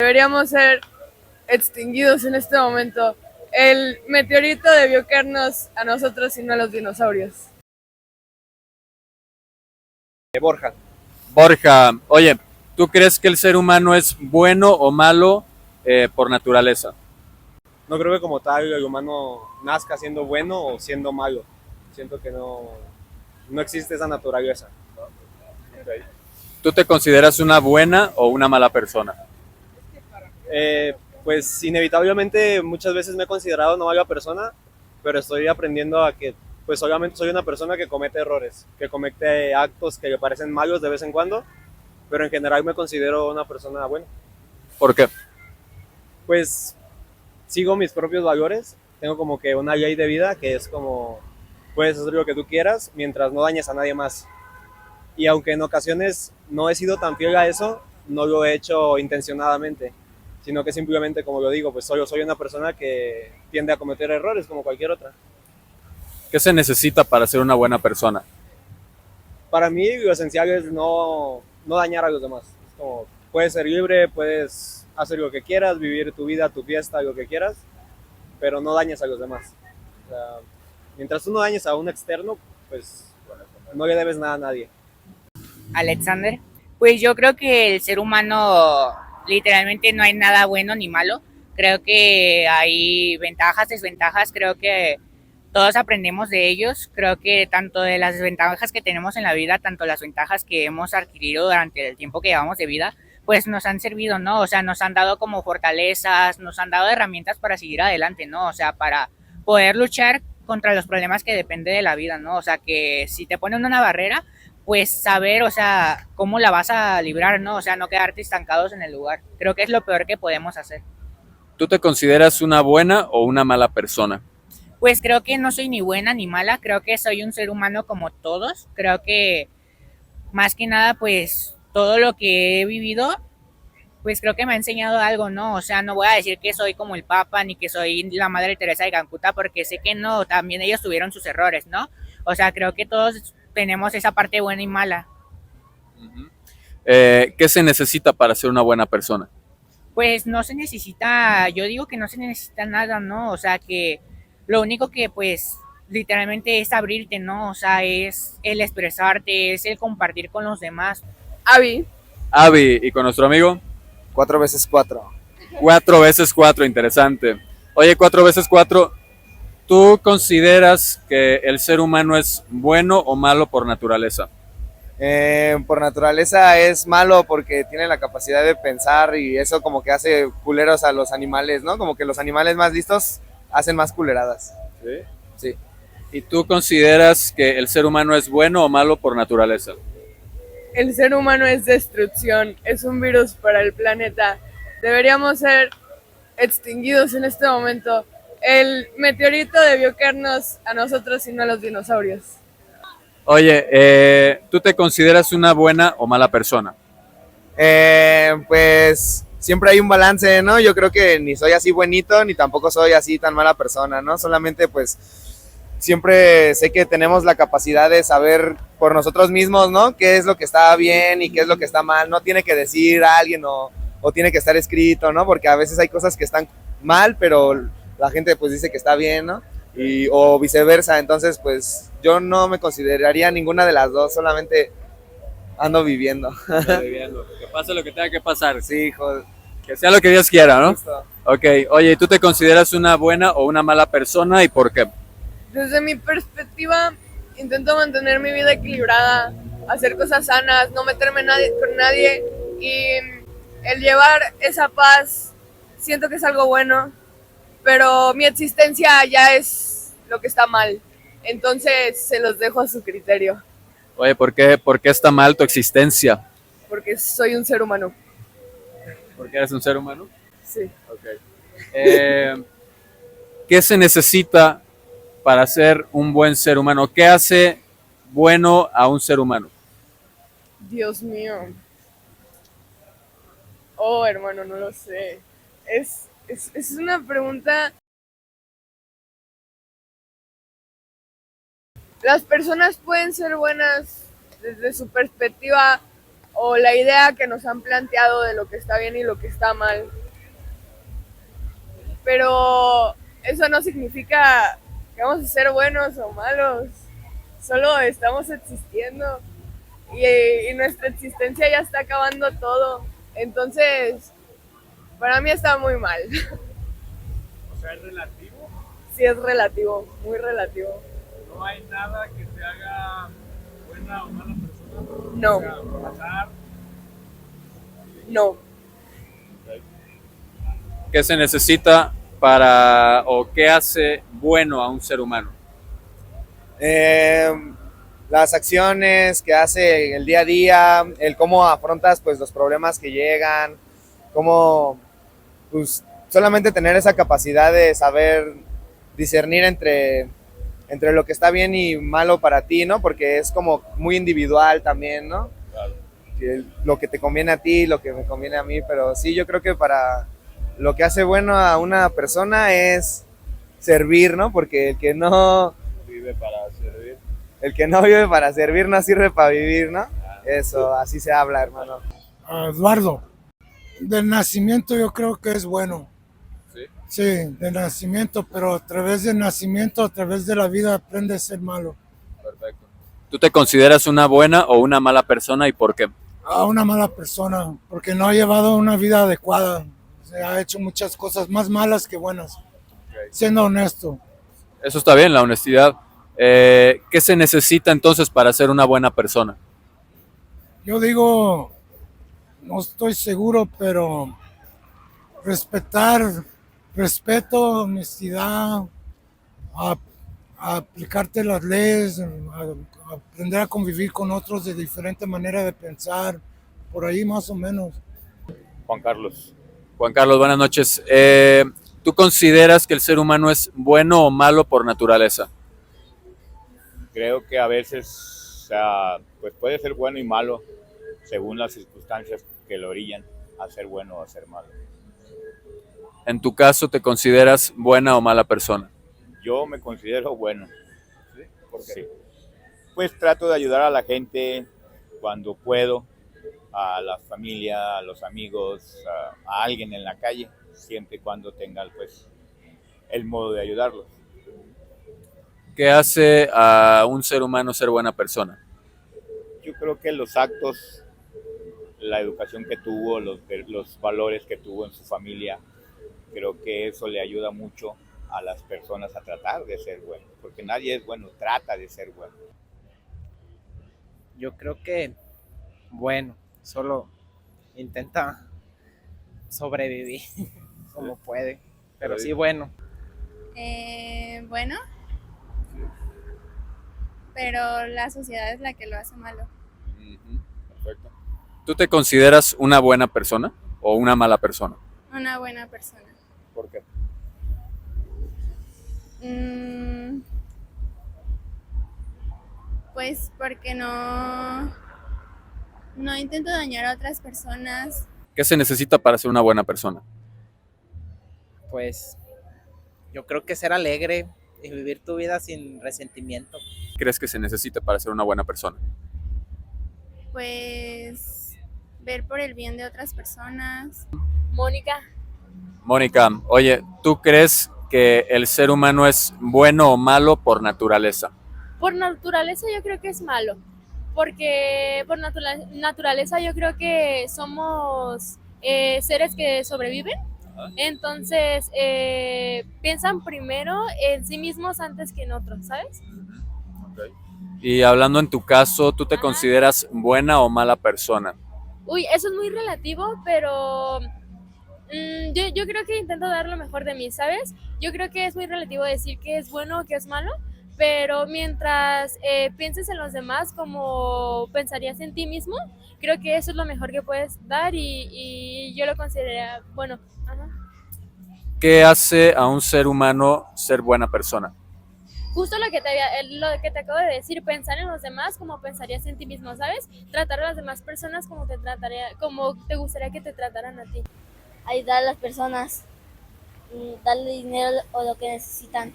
Deberíamos ser extinguidos en este momento. El meteorito debió caernos a nosotros y no a los dinosaurios. Borja. Borja, oye, ¿tú crees que el ser humano es bueno o malo por naturaleza? No creo que como tal el humano nazca siendo bueno o siendo malo. Siento que no existe esa naturaleza. Okay. ¿Tú te consideras una buena o una mala persona? Pues inevitablemente muchas veces me he considerado una mala persona, pero estoy aprendiendo a que pues obviamente soy una persona que comete errores, que comete actos que le parecen malos de vez en cuando, pero en general me considero una persona buena. ¿Por qué? Pues sigo mis propios valores, tengo como que una ley de vida que es como puedes hacer lo que tú quieras mientras no dañes a nadie más. Y aunque en ocasiones no he sido tan fiel a eso, no lo he hecho intencionadamente, sino que simplemente, como lo digo, pues solo soy una persona que tiende a cometer errores como cualquier otra. ¿Qué se necesita para ser una buena persona? Para mí lo esencial es no dañar a los demás. Es como, puedes ser libre, puedes hacer lo que quieras, vivir tu vida, tu fiesta, lo que quieras, pero no dañes a los demás. O sea, mientras tú no dañes a un externo, pues no le debes nada a nadie. Alexander, pues yo creo que el ser humano literalmente no hay nada bueno ni malo. Creo que hay ventajas, desventajas, creo que todos aprendemos de ellos. Creo que tanto de las desventajas que tenemos en la vida, tanto las ventajas que hemos adquirido durante el tiempo que llevamos de vida, pues nos han servido, ¿no? O sea, nos han dado como fortalezas, nos han dado herramientas para seguir adelante, ¿no? O sea, para poder luchar contra los problemas que depende de la vida, ¿no? O sea, que si te ponen una barrera, pues saber, o sea, cómo la vas a librar, ¿no? O sea, no quedarte estancados en el lugar. Creo que es lo peor que podemos hacer. ¿Tú te consideras una buena o una mala persona? Pues creo que no soy ni buena ni mala, creo que soy un ser humano como todos. Creo que más que nada, pues todo lo que he vivido, pues creo que me ha enseñado algo, ¿no? O sea, no voy a decir que soy como el Papa ni que soy la Madre Teresa de Calcuta, porque sé que no, también ellos tuvieron sus errores, ¿no? O sea, creo que todos tenemos esa parte buena y mala. ¿Qué se necesita para ser una buena persona? Pues no se necesita, yo digo que no se necesita nada, ¿no? O sea, que lo único que pues literalmente es abrirte, ¿no? O sea, es el expresarte, es el compartir con los demás. Avi, Avi, ¿y con nuestro amigo? 4x4. 4x4, interesante. Oye, 4x4, ¿tú consideras que el ser humano es bueno o malo por naturaleza? Por naturaleza es malo porque tiene la capacidad de pensar y eso como que hace culeros a los animales, ¿no? Como que los animales más listos hacen más culeradas. ¿Sí? Sí. ¿Y tú consideras que el ser humano es bueno o malo por naturaleza? el ser humano es destrucción, es un virus para el planeta. Deberíamos ser extinguidos en este momento. El meteorito debió caernos a nosotros y no a los dinosaurios. Oye, ¿tú te consideras una buena o mala persona? Pues siempre hay un balance, ¿no? Yo creo que ni soy así buenito ni tampoco soy así tan mala persona, ¿no? Solamente pues siempre sé que tenemos la capacidad de saber por nosotros mismos, ¿no? Qué es lo que está bien y qué es lo que está mal. No tiene que decir a alguien o tiene que estar escrito, ¿no? Porque a veces hay cosas que están mal, pero la gente pues dice que está bien, ¿no? O viceversa. Entonces pues yo no me consideraría ninguna de las dos, solamente ando viviendo. Que pase lo que tenga que pasar. Sí, hijo. Que sea lo que Dios quiera, ¿no? Justo. Ok, oye, ¿tú te consideras una buena o una mala persona y por qué? Desde mi perspectiva, intento mantener mi vida equilibrada, hacer cosas sanas, no meterme con nadie y el llevar esa paz siento que es algo bueno, pero mi existencia ya es lo que está mal, entonces se los dejo a su criterio, Oye, ¿por qué está mal tu existencia? porque soy un ser humano. ¿Porque eres un ser humano? Sí. Ok. Eh, ¿Qué se necesita para ser un buen ser humano? ¿Qué hace bueno a un ser humano? Dios mío. Oh, hermano, no lo sé. Es una pregunta. Las personas pueden ser buenas desde su perspectiva o la idea que nos han planteado de lo que está bien y lo que está mal. Pero eso no significa que vamos a ser buenos o malos, solo estamos existiendo y nuestra existencia ya está acabando todo. Entonces, para mí está muy mal. O sea, es relativo. Sí, es relativo, muy relativo. No hay nada que te haga buena o mala persona. No. O sea, pasar. No. ¿Qué se necesita para o qué hace bueno a un ser humano? Las acciones que hace el día a día, el cómo afrontas pues los problemas que llegan, cómo pues solamente tener esa capacidad de saber discernir entre lo que está bien y malo para ti, ¿no? Porque es como muy individual también, ¿no? Claro. Lo que te conviene a ti, lo que me conviene a mí, pero sí, yo creo que para lo que hace bueno a una persona es servir, ¿no? Porque el que no Vive para servir. vive para servir no sirve para vivir, ¿no? Eso, así se habla, hermano. Eduardo, del nacimiento yo creo que es bueno. ¿Sí? Sí, de nacimiento, pero a través del nacimiento, a través de la vida aprende a ser malo. Perfecto. ¿Tú te consideras una buena o una mala persona y por qué? A una mala persona, porque no ha llevado una vida adecuada. Se ha hecho muchas cosas más malas que buenas. Siendo honesto, Eso está bien, la honestidad. ¿Qué se necesita entonces para ser una buena persona? yo digo, no estoy seguro, pero respeto, honestidad, a aplicarte las leyes, a aprender a convivir con otros de diferente manera de pensar, por ahí más o menos. Juan Carlos. Juan Carlos, buenas noches. ¿Tú consideras que el ser humano es bueno o malo por naturaleza? Creo que a veces, o sea, pues puede ser bueno y malo según las circunstancias que lo orillan a ser bueno o a ser malo. En tu caso, ¿te consideras buena o mala persona? Yo me considero bueno. ¿Sí? ¿Por qué? Sí. Pues trato de ayudar a la gente cuando puedo, a la familia, a los amigos, a alguien en la calle, siempre y cuando tenga pues el modo de ayudarlos. ¿Qué hace a un ser humano ser buena persona? Yo creo que los actos, la educación que tuvo, los valores que tuvo en su familia, creo que eso le ayuda mucho a las personas a tratar de ser bueno, porque nadie es bueno, trata de ser bueno. Yo creo que, bueno, solo intenta sobrevivir como puede, pero sí bueno. Bueno, pero la sociedad es la que lo hace malo. Perfecto. ¿Tú te consideras una buena persona o una mala persona? Una buena persona. ¿Por qué? Pues porque no intento dañar a otras personas. ¿Qué se necesita para ser una buena persona? Pues yo creo que ser alegre y vivir tu vida sin resentimiento. ¿Qué crees que se necesita para ser una buena persona? Pues ver por el bien de otras personas. Mónica. Mónica, oye, ¿tú crees que el ser humano es bueno o malo por naturaleza? Por naturaleza yo creo que es malo, porque por naturaleza yo creo que somos seres que sobreviven, entonces piensan primero en sí mismos antes que en otros, ¿sabes? Y hablando en tu caso, ¿tú te consideras buena o mala persona? Uy, eso es muy relativo, pero yo creo que intento dar lo mejor de mí, ¿sabes? Yo creo que es muy relativo decir que es bueno o que es malo, pero mientras pienses en los demás como pensarías en ti mismo, creo que eso es lo mejor que puedes dar y yo lo consideraría bueno. Ajá. ¿Qué hace a un ser humano ser buena persona? Justo lo que te acabo de decir, pensar en los demás como pensarías en ti mismo, ¿sabes? Tratar a las demás personas como como te gustaría que te trataran a ti. Ayudar a las personas, darle dinero o lo que necesitan.